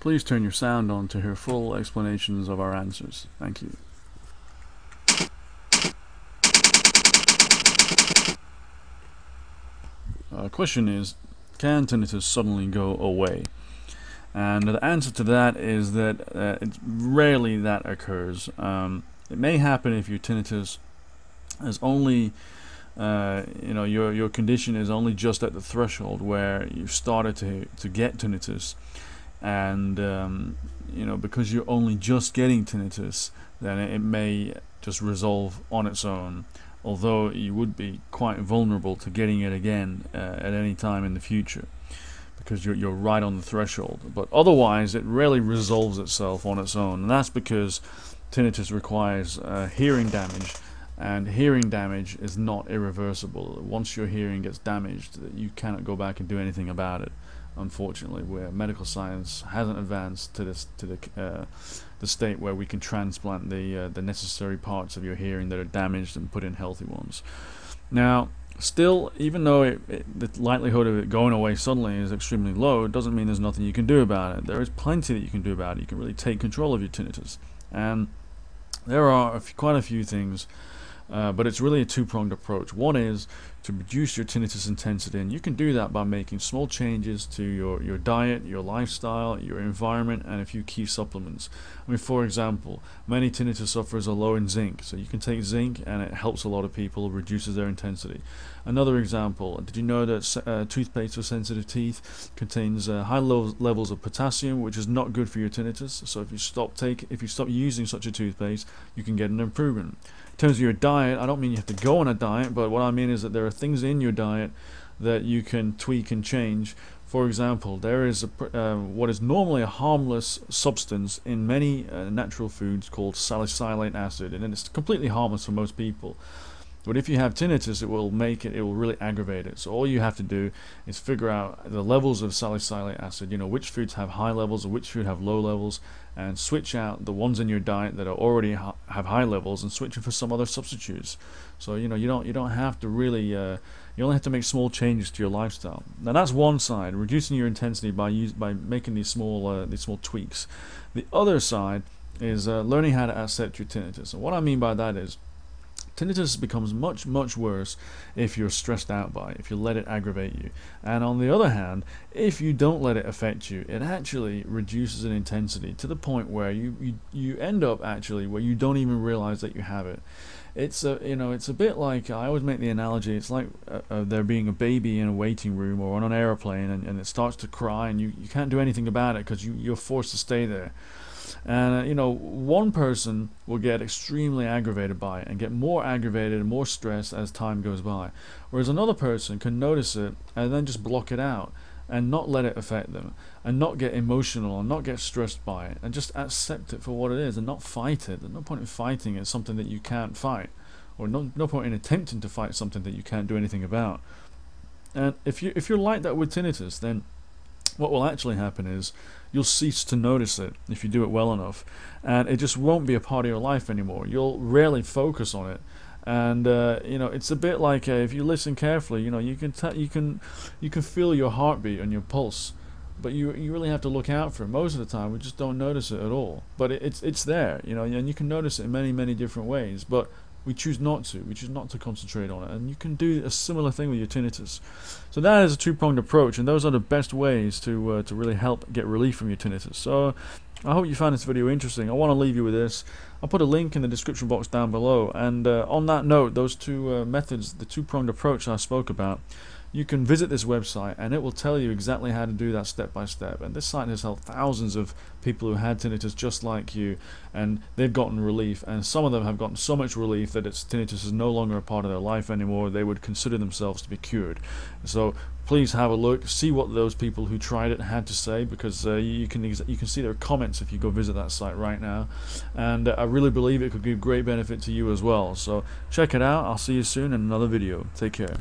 Please turn your sound on to hear full explanations of our answers. Thank you. Question is, can tinnitus suddenly go away? And the answer to that is that it's rarely that occurs. It may happen if your tinnitus is only, your condition is only just at the threshold where you've started to get tinnitus, and because you're only just getting tinnitus, then it may just resolve on its own. Although you would be quite vulnerable to getting it again at any time in the future, because you're right on the threshold. But otherwise, it rarely resolves itself on its own, and that's because tinnitus requires hearing damage, and hearing damage is not irreversible. Once your hearing gets damaged, you cannot go back and do anything about it, unfortunately, where medical science hasn't advanced to the state where we can transplant the necessary parts of your hearing that are damaged and put in healthy ones. Now, still, even though the likelihood of it going away suddenly is extremely low, it doesn't mean there's nothing you can do about it. There is plenty that you can do about it. You can really take control of your tinnitus, and there are quite a few things, but it's really a two-pronged approach. One is to reduce your tinnitus intensity, and you can do that by making small changes to your diet, your lifestyle, your environment, and a few key supplements. I mean, for example, many tinnitus sufferers are low in zinc, so you can take zinc and it helps a lot of people, reduces their intensity. Another example, did you know that toothpaste for sensitive teeth contains high levels of potassium, which is not good for your tinnitus? So if you stop using such a toothpaste, you can get an improvement. In terms of your diet, I don't mean you have to go on a diet, but what I mean is that there are things in your diet that you can tweak and change. For example, there is what is normally a harmless substance in many natural foods called salicylate acid, and it's completely harmless for most people. But if you have tinnitus, it will really aggravate it. So all you have to do is figure out the levels of salicylate acid, which foods have high levels and which food have low levels, and switch out the ones in your diet that are already have high levels and switch them for some other substitutes. So you don't have to really you only have to make small changes to your lifestyle. Now that's one side, reducing your intensity by making these small tweaks. The other side is learning how to accept your tinnitus. And what I mean by that is, tinnitus becomes much, much worse if you're stressed out by it, if you let it aggravate you. And on the other hand, if you don't let it affect you, it actually reduces in intensity to the point where you end up actually where you don't even realize that you have it. It's a bit like, I always make the analogy, it's like there being a baby in a waiting room or on an airplane, and it starts to cry, and you can't do anything about it because you're forced to stay there. And one person will get extremely aggravated by it and get more aggravated and more stressed as time goes by, whereas another person can notice it and then just block it out and not let it affect them, and not get emotional and not get stressed by it, and just accept it for what it is and not fight it. There's no point in fighting it, something that you can't fight, or no point in attempting to fight something that you can't do anything about. And if you're like that with tinnitus, then what will actually happen is you'll cease to notice it if you do it well enough, and it just won't be a part of your life anymore. You'll rarely focus on it, and it's a bit like if you listen carefully, you can feel your heartbeat and your pulse, but you really have to look out for it. Most of the time we just don't notice it at all, but it's there, and you can notice it in many different ways, but we choose not to concentrate on it. And you can do a similar thing with your tinnitus. So that is a two-pronged approach, and those are the best ways to really help get relief from your tinnitus. So I hope you found this video interesting. I want to leave you with this. I'll put a link in the description box down below, and on that note, those two methods, the two-pronged approach I spoke about, you can visit this website and it will tell you exactly how to do that step by step. And this site has helped thousands of people who had tinnitus just like you, and they've gotten relief, and some of them have gotten so much relief that tinnitus is no longer a part of their life anymore. They would consider themselves to be cured. So please have a look, see what those people who tried it had to say, because you can see their comments if you go visit that site right now, and I really believe it could give great benefit to you as well. So check it out. I'll see you soon in another video. Take care.